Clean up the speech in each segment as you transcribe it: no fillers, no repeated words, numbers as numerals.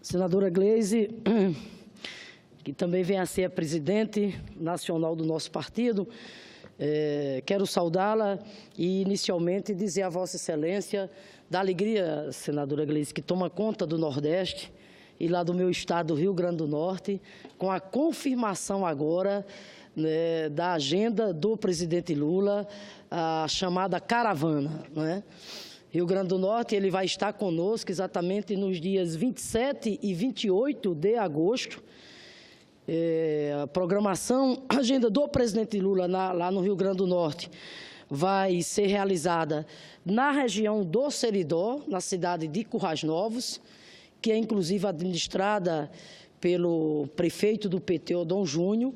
Senadora Gleisi, que também vem a ser a presidente nacional do nosso partido, quero saudá-la e, inicialmente, dizer a Vossa Excelência da alegria, senadora Gleisi, que toma conta do Nordeste e lá do meu estado, do Rio Grande do Norte, com a confirmação agora, né, da agenda do presidente Lula, a chamada caravana, né? Rio Grande do Norte, ele vai estar conosco exatamente nos dias 27 e 28 de agosto. A programação, a agenda do presidente Lula lá no Rio Grande do Norte vai ser realizada na região do Seridó, na cidade de Currais Novos, que é inclusive administrada pelo prefeito do PT, Odon Júnior.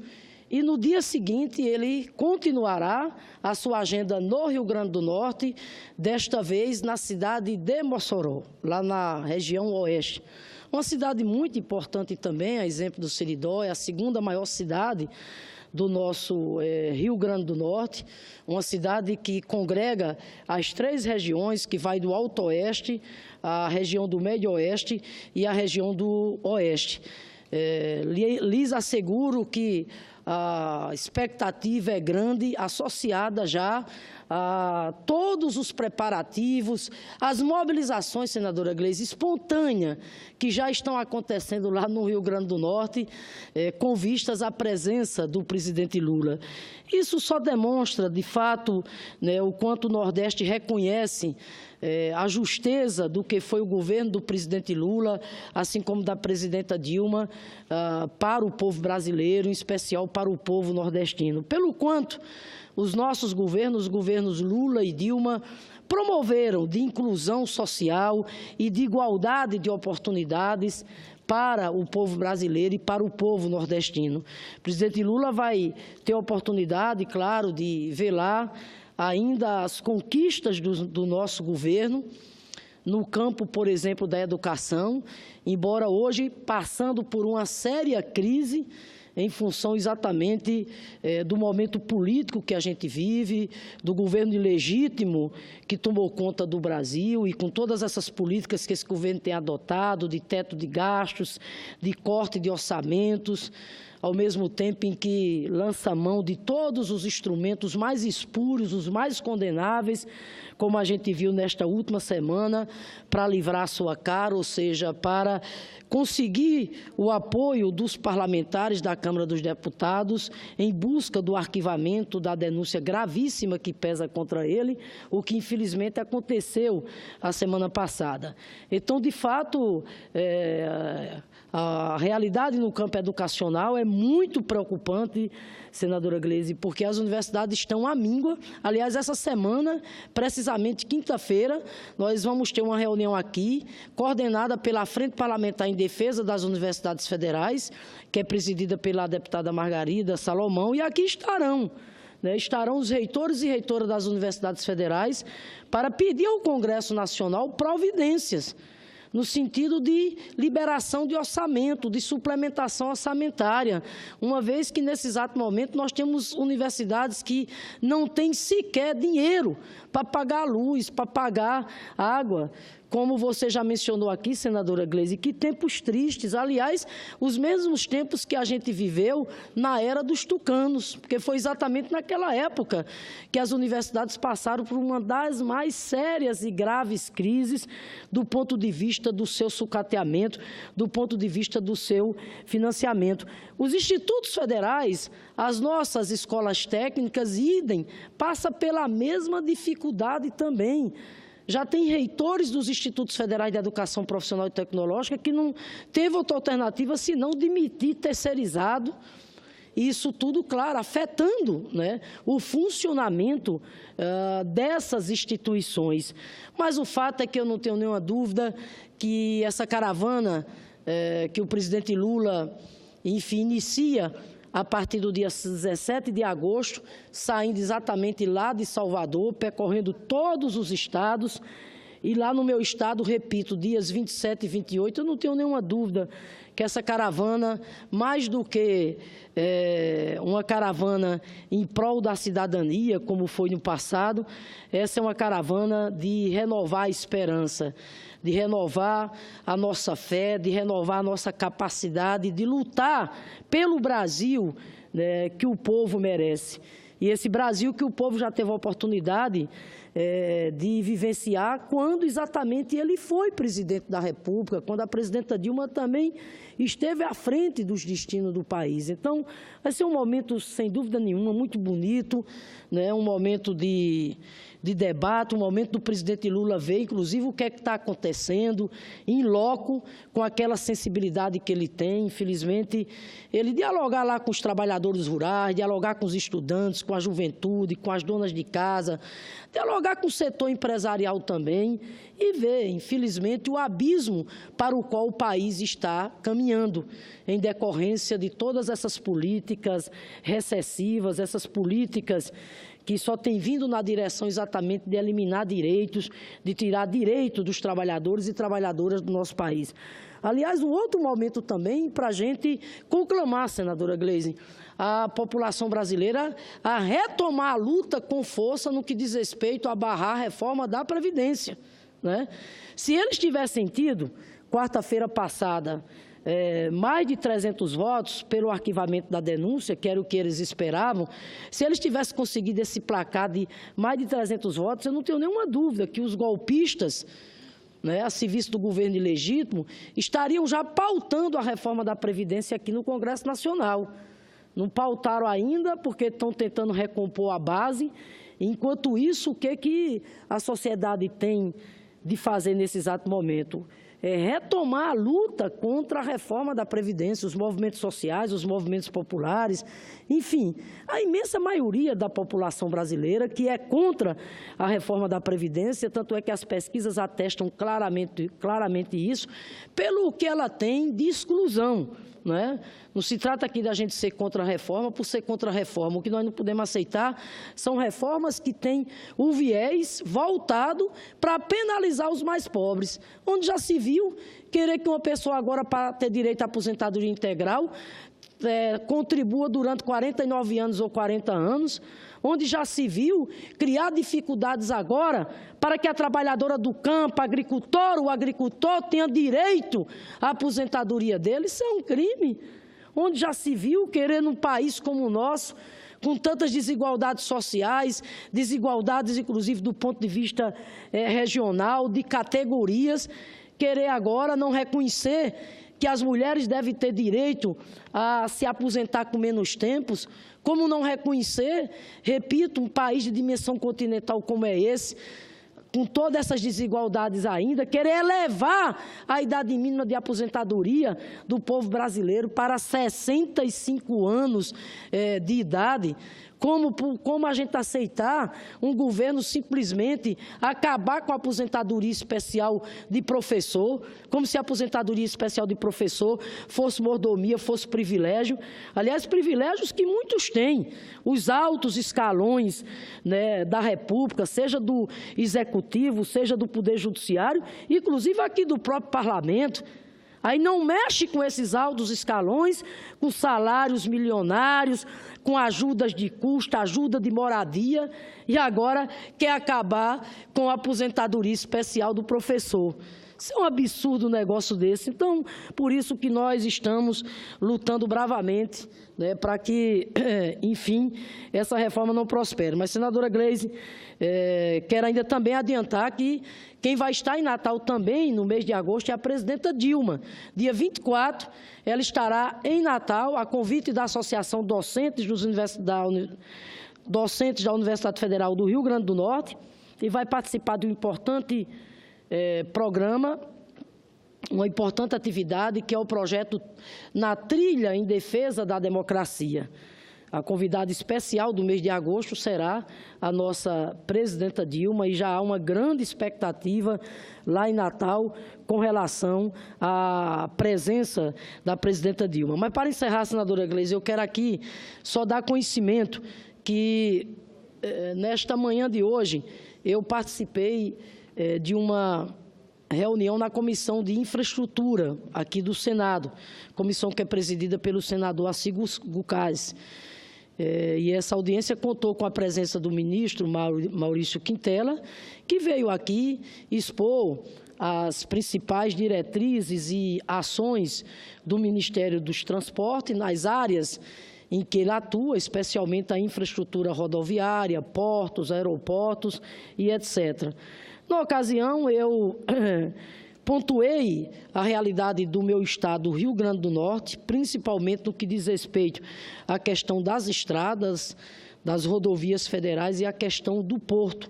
E no dia seguinte ele continuará a sua agenda no Rio Grande do Norte, desta vez na cidade de Mossoró, lá na região oeste. Uma cidade muito importante também, a exemplo do Seridó, é a segunda maior cidade do nosso Rio Grande do Norte, uma cidade que congrega as três regiões, que vai do Alto Oeste, a região do Médio Oeste e a região do Oeste. Lhes asseguro que a expectativa é grande, associada já a todos os preparativos, as mobilizações, senadora Gleisi, espontâneas, que já estão acontecendo lá no Rio Grande do Norte, com vistas à presença do presidente Lula. Isso só demonstra, de fato, né, o quanto o Nordeste reconhece a justeza do que foi o governo do presidente Lula, assim como da presidenta Dilma, para o povo brasileiro, em especial para o povo nordestino. Pelo quanto os nossos governos, os governos Lula e Dilma, promoveram de inclusão social e de igualdade de oportunidades para o povo brasileiro e para o povo nordestino. O presidente Lula vai ter a oportunidade, claro, de velar ainda as conquistas do nosso governo, no campo, por exemplo, da educação, embora hoje passando por uma séria crise, em função exatamente do momento político que a gente vive, do governo ilegítimo que tomou conta do Brasil e com todas essas políticas que esse governo tem adotado, de teto de gastos, de corte de orçamentos, ao mesmo tempo em que lança mão de todos os instrumentos mais espúrios, os mais condenáveis, como a gente viu nesta última semana, para livrar a sua cara, ou seja, para conseguir o apoio dos parlamentares da Câmara dos Deputados em busca do arquivamento da denúncia gravíssima que pesa contra ele, o que infelizmente aconteceu a semana passada. Então, de fato, a realidade no campo educacional é muito preocupante, senadora Gleisi, porque as universidades estão à míngua. Aliás, essa semana, precisamente quinta-feira, nós vamos ter uma reunião aqui, coordenada pela Frente Parlamentar em Defesa das Universidades Federais, que é presidida pela deputada Margarida Salomão, e aqui estarão os reitores e reitoras das universidades federais para pedir ao Congresso Nacional providências no sentido de liberação de orçamento, de suplementação orçamentária, uma vez que, nesse exato momento, nós temos universidades que não têm sequer dinheiro para pagar a luz, para pagar a água. Como você já mencionou aqui, senadora Gleisi, que tempos tristes, aliás, os mesmos tempos que a gente viveu na era dos tucanos, porque foi exatamente naquela época que as universidades passaram por uma das mais sérias e graves crises do ponto de vista do seu sucateamento, do ponto de vista do seu financiamento. Os institutos federais, as nossas escolas técnicas, idem, passa pela mesma dificuldade também. Já tem reitores dos Institutos Federais de Educação Profissional e Tecnológica que não teve outra alternativa senão demitir terceirizado. Isso tudo, claro, afetando, né, o funcionamento dessas instituições. Mas o fato é que eu não tenho nenhuma dúvida que essa caravana que o presidente Lula, enfim, inicia a partir do dia 17 de agosto, saindo exatamente lá de Salvador, percorrendo todos os estados, E lá no meu estado, repito, dias 27 e 28, eu não tenho nenhuma dúvida que essa caravana, mais do que uma caravana em prol da cidadania, como foi no passado, essa é uma caravana de renovar a esperança, de renovar a nossa fé, de renovar a nossa capacidade de lutar pelo Brasil, né, que o povo merece. E esse Brasil que o povo já teve a oportunidade de vivenciar quando exatamente ele foi presidente da República, quando a presidenta Dilma também esteve à frente dos destinos do país. Então, vai ser um momento, sem dúvida nenhuma, muito bonito, né? Um momento de debate, um momento do presidente Lula ver, inclusive, o que é que está acontecendo, em loco, com aquela sensibilidade que ele tem. Infelizmente, ele dialogar lá com os trabalhadores rurais, dialogar com os estudantes, com a juventude, com as donas de casa, dialogar com o setor empresarial também e ver, infelizmente, o abismo para o qual o país está caminhando, em decorrência de todas essas políticas recessivas, essas políticas que só têm vindo na direção exatamente de eliminar direitos, de tirar direito dos trabalhadores e trabalhadoras do nosso país. Aliás, um outro momento também para a gente conclamar, senadora Gleisi, a população brasileira a retomar a luta com força no que diz respeito a barrar a reforma da Previdência, né? Se eles tivessem tido, quarta-feira passada, mais de 300 votos pelo arquivamento da denúncia, que era o que eles esperavam, se eles tivessem conseguido esse placar de mais de 300 votos, eu não tenho nenhuma dúvida que os golpistas, né, a serviço do governo ilegítimo, estariam já pautando a reforma da Previdência aqui no Congresso Nacional. Não pautaram ainda porque estão tentando recompor a base. Enquanto isso, o que a sociedade tem de fazer nesse exato momento? É retomar a luta contra a reforma da Previdência, os movimentos sociais, os movimentos populares, enfim, a imensa maioria da população brasileira que é contra a reforma da Previdência, tanto é que as pesquisas atestam claramente isso, pelo que ela tem de exclusão, né? Não se trata aqui da gente ser contra a reforma por ser contra a reforma. O que nós não podemos aceitar são reformas que têm o viés voltado para penalizar os mais pobres, onde já se viu querer que uma pessoa agora, para ter direito à aposentadoria integral, contribua durante 49 anos ou 40 anos, onde já se viu criar dificuldades agora para que a trabalhadora do campo, a agricultora, o agricultor tenha direito à aposentadoria dele. Isso é um crime. Onde já se viu querer, num país como o nosso, com tantas desigualdades sociais, desigualdades, inclusive, do ponto de vista regional, de categorias, querer agora não reconhecer que as mulheres devem ter direito a se aposentar com menos tempos, como não reconhecer, repito, um país de dimensão continental como é esse, com todas essas desigualdades ainda, querer elevar a idade mínima de aposentadoria do povo brasileiro para 65 anos de idade. Como a gente aceitar um governo simplesmente acabar com a aposentadoria especial de professor, como se a aposentadoria especial de professor fosse mordomia, fosse privilégio. Aliás, privilégios que muitos têm, os altos escalões, né, da República, seja do Executivo, seja do Poder Judiciário, inclusive aqui do próprio Parlamento. Aí não mexe com esses altos escalões, com salários milionários, com ajudas de custo, ajuda de moradia, e agora quer acabar com a aposentadoria especial do professor. Isso é um absurdo um negócio desse. Então, por isso que nós estamos lutando bravamente, né, para que, enfim, essa reforma não prospere. Mas, senadora Gleisi, quero ainda também adiantar que quem vai estar em Natal também, no mês de agosto, é a presidenta Dilma. Dia 24, ela estará em Natal, a convite da Associação Docentes da Universidade Federal do Rio Grande do Norte, e vai participar de um importante programa, uma importante atividade, que é o projeto Na Trilha em Defesa da Democracia. A convidada especial do mês de agosto será a nossa presidenta Dilma, e já há uma grande expectativa lá em Natal com relação à presença da presidenta Dilma. Mas, para encerrar, senadora Gleisi, eu quero aqui só dar conhecimento que, nesta manhã de hoje, eu participei de uma reunião na Comissão de Infraestrutura, aqui do Senado, comissão que é presidida pelo senador Arcigo Gucás. E essa audiência contou com a presença do ministro Maurício Quintela, que veio aqui expor as principais diretrizes e ações do Ministério dos Transportes nas áreas em que ele atua, especialmente a infraestrutura rodoviária, portos, aeroportos e etc. Na ocasião, eu pontuei a realidade do meu estado, Rio Grande do Norte, principalmente no que diz respeito à questão das estradas, das rodovias federais e a questão do porto,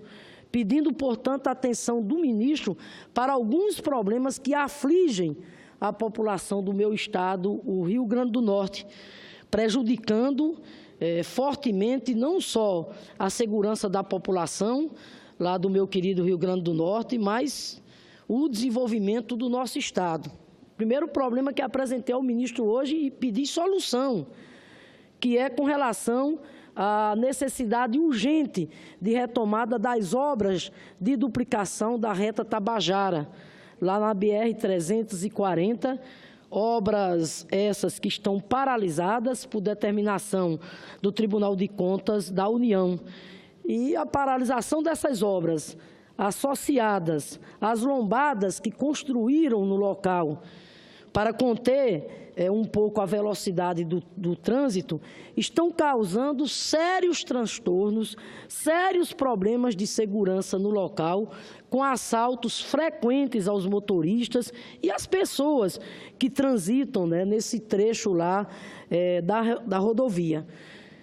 pedindo, portanto, a atenção do ministro para alguns problemas que afligem a população do meu estado, o Rio Grande do Norte, prejudicando fortemente não só a segurança da população lá do meu querido Rio Grande do Norte, mas o desenvolvimento do nosso estado. Primeiro problema que apresentei ao ministro hoje e pedi solução, que é com relação à necessidade urgente de retomada das obras de duplicação da reta Tabajara, lá na BR-340, obras essas que estão paralisadas por determinação do Tribunal de Contas da União. E a paralisação dessas obras, associadas às lombadas que construíram no local para conter um pouco a velocidade do trânsito, estão causando sérios transtornos, sérios problemas de segurança no local, com assaltos frequentes aos motoristas e às pessoas que transitam nesse trecho lá da rodovia.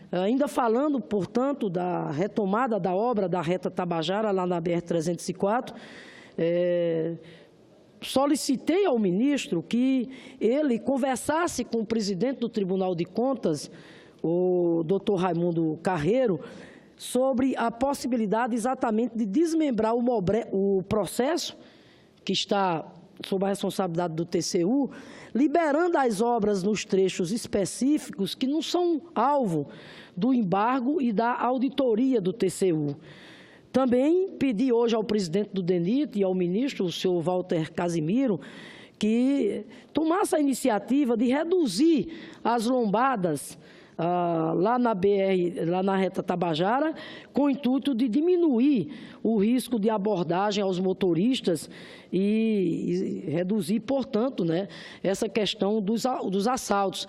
Ainda falando, portanto, da retomada da obra da reta Tabajara, lá na BR-304, solicitei ao ministro que ele conversasse com o presidente do Tribunal de Contas, o doutor Raimundo Carreiro, sobre a possibilidade exatamente de desmembrar o processo que está sob a responsabilidade do TCU, liberando as obras nos trechos específicos que não são alvo do embargo e da auditoria do TCU. Também pedi hoje ao presidente do DENIT e ao ministro, o senhor Walter Casimiro, que tomasse a iniciativa de reduzir as lombadas lá na BR, lá na reta Tabajara, com o intuito de diminuir o risco de abordagem aos motoristas e reduzir, portanto, essa questão dos assaltos.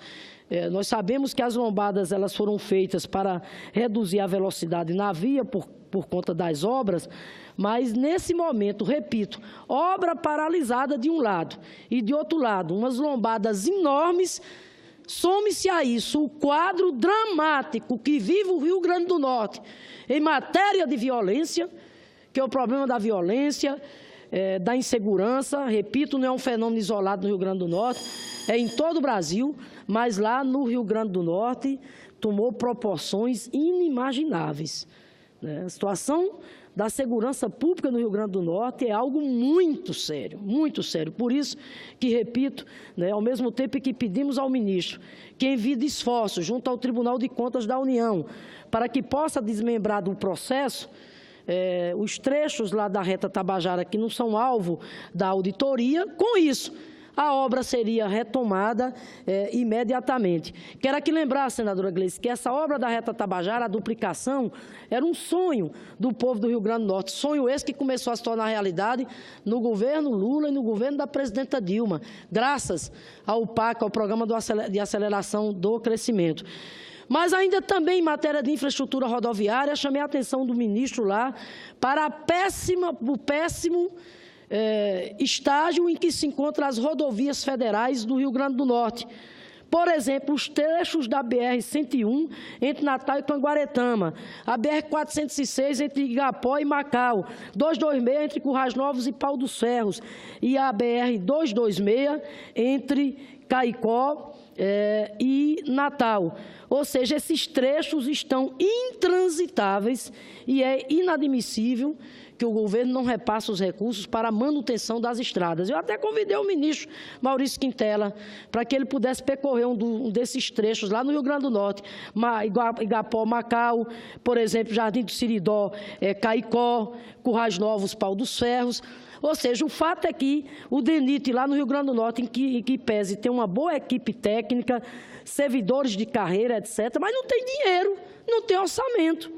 Nós sabemos que as lombadas elas foram feitas para reduzir a velocidade na via por conta das obras, mas nesse momento, repito, obra paralisada de um lado e de outro lado, umas lombadas enormes. Some-se a isso o quadro dramático que vive o Rio Grande do Norte em matéria de violência, que é o problema da violência, da insegurança. Repito, não é um fenômeno isolado no Rio Grande do Norte, é em todo o Brasil, mas lá no Rio Grande do Norte tomou proporções inimagináveis. A situação da segurança pública no Rio Grande do Norte é algo muito sério, muito sério. Por isso que, repito, ao mesmo tempo que pedimos ao ministro que envie esforços junto ao Tribunal de Contas da União para que possa desmembrar do processo os trechos lá da reta Tabajara que não são alvo da auditoria, com isso a obra seria retomada imediatamente. Quero aqui lembrar, senadora Gleice, que essa obra da reta Tabajara, a duplicação, era um sonho do povo do Rio Grande do Norte, sonho esse que começou a se tornar realidade no governo Lula e no governo da presidenta Dilma, graças ao PAC, ao Programa de Aceleração do Crescimento. Mas ainda também em matéria de infraestrutura rodoviária, chamei a atenção do ministro lá para o péssimo estágio em que se encontram as rodovias federais do Rio Grande do Norte. Por exemplo, os trechos da BR-101 entre Natal e Canguaretama, a BR-406 entre Igapó e Macau, 226 entre Currais Novos e Pau dos Ferros e a BR-226 entre Caicó e Natal. Ou seja, esses trechos estão intransitáveis e é inadmissível que o governo não repasse os recursos para a manutenção das estradas. Eu até convidei o ministro Maurício Quintela para que ele pudesse percorrer um desses trechos lá no Rio Grande do Norte, Igapó, Macau, por exemplo, Jardim do Siridó, Caicó, Currais Novos, Pau dos Ferros. Ou seja, o fato é que o DENIT, lá no Rio Grande do Norte, em que pese tem uma boa equipe técnica, servidores de carreira, etc., mas não tem dinheiro, não tem orçamento,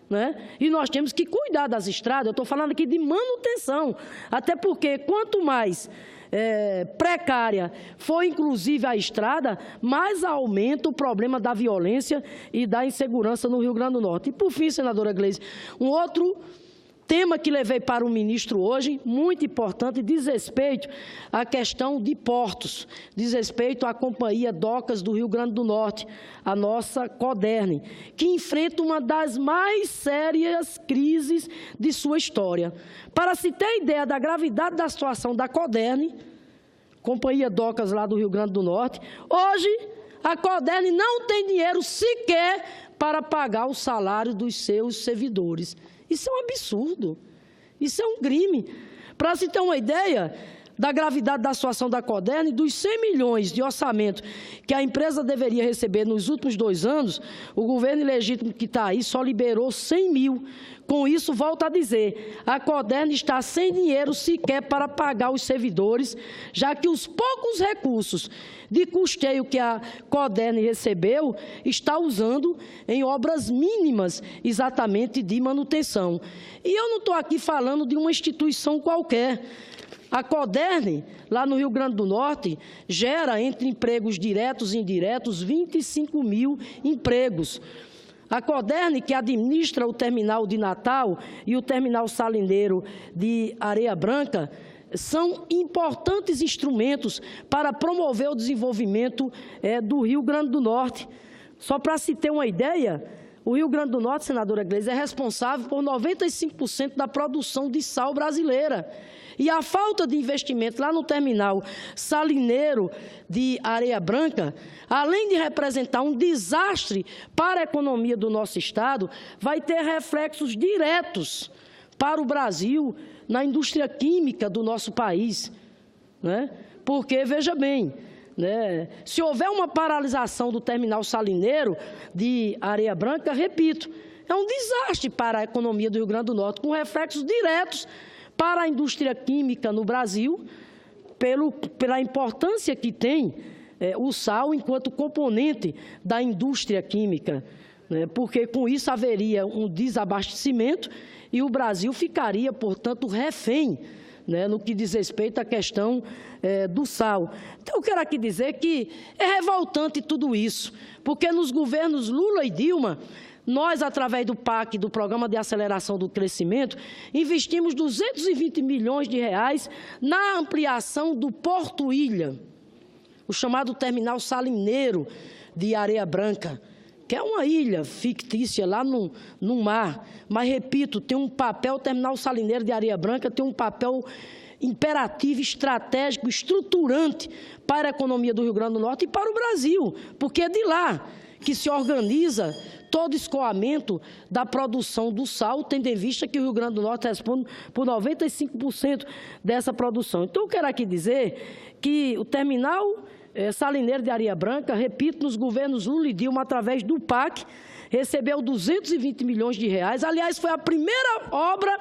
né? E nós temos que cuidar das estradas. Eu estou falando aqui de manutenção, até porque quanto mais precária for, inclusive, a estrada, mais aumenta o problema da violência e da insegurança no Rio Grande do Norte. E, por fim, senadora Gleisi, um outro tema que levei para o ministro hoje, muito importante, diz respeito à questão de portos, diz respeito à Companhia Docas do Rio Grande do Norte, a nossa Coderne, que enfrenta uma das mais sérias crises de sua história. Para se ter ideia da gravidade da situação da Coderne, Companhia Docas lá do Rio Grande do Norte, hoje a Coderne não tem dinheiro sequer para pagar o salário dos seus servidores. Isso é um absurdo, isso é um crime. Para se ter uma ideia da gravidade da situação da Coderne, dos 100 milhões de orçamento que a empresa deveria receber nos últimos 2 anos, o governo ilegítimo que está aí só liberou 100 mil. Com isso, volto a dizer, a Coderne está sem dinheiro sequer para pagar os servidores, já que os poucos recursos de custeio que a Coderne recebeu está usando em obras mínimas, exatamente de manutenção. E eu não estou aqui falando de uma instituição qualquer. A Coderne, lá no Rio Grande do Norte, gera, entre empregos diretos e indiretos, 25 mil empregos. A Coderne, que administra o terminal de Natal e o terminal salineiro de Areia Branca, são importantes instrumentos para promover o desenvolvimento do Rio Grande do Norte. Só para se ter uma ideia, o Rio Grande do Norte, senadora Gleisi, é responsável por 95% da produção de sal brasileira. E a falta de investimento lá no terminal salineiro de Areia Branca, além de representar um desastre para a economia do nosso Estado, vai ter reflexos diretos para o Brasil na indústria química do nosso país, né? Porque, veja bem, né, se houver uma paralisação do terminal salineiro de Areia Branca, repito, é um desastre para a economia do Rio Grande do Norte, com reflexos diretos para a indústria química no Brasil, pela importância que tem o sal enquanto componente da indústria química, né, porque com isso haveria um desabastecimento e o Brasil ficaria, portanto, refém, né, no que diz respeito à questão do sal. Então, eu quero aqui dizer que é revoltante tudo isso, porque nos governos Lula e Dilma, nós, através do PAC, do Programa de Aceleração do Crescimento, investimos 220 milhões de reais na ampliação do Porto Ilha, o chamado terminal salineiro de Areia Branca, que é uma ilha fictícia lá no mar. Mas, repito, tem um papel, o terminal salineiro de Areia Branca tem um papel imperativo, estratégico, estruturante para a economia do Rio Grande do Norte e para o Brasil, porque é de lá que se organiza todo o escoamento da produção do sal, tendo em vista que o Rio Grande do Norte responde por 95% dessa produção. Então, eu quero aqui dizer que o terminal salineiro de Areia Branca, repito, nos governos Lula e Dilma, através do PAC, recebeu 220 milhões de reais. Aliás, foi a primeira obra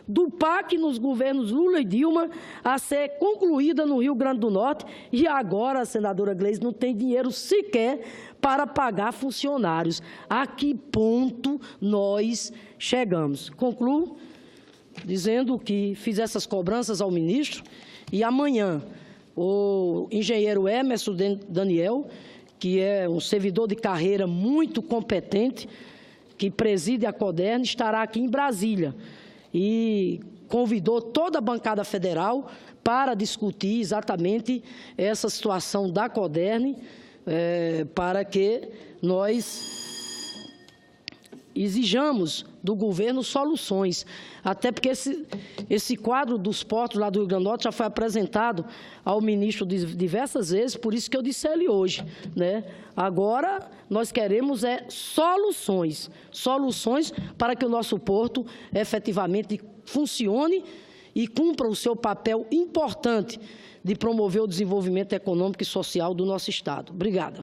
do PAC nos governos Lula e Dilma a ser concluída no Rio Grande do Norte e agora, a senadora Gleisi, não tem dinheiro sequer para pagar funcionários. A que ponto nós chegamos? Concluo dizendo que fiz essas cobranças ao ministro e amanhã o engenheiro Emerson Daniel, que é um servidor de carreira muito competente, que preside a Coderne, estará aqui em Brasília e convidou toda a bancada federal para discutir exatamente essa situação da Coderne, para que nós exijamos do governo soluções, até porque esse quadro dos portos lá do Rio Grande do Norte já foi apresentado ao ministro diversas vezes, por isso que eu disse a ele hoje, né? Agora, nós queremos soluções para que o nosso porto efetivamente funcione e cumpra o seu papel importante de promover o desenvolvimento econômico e social do nosso Estado. Obrigada.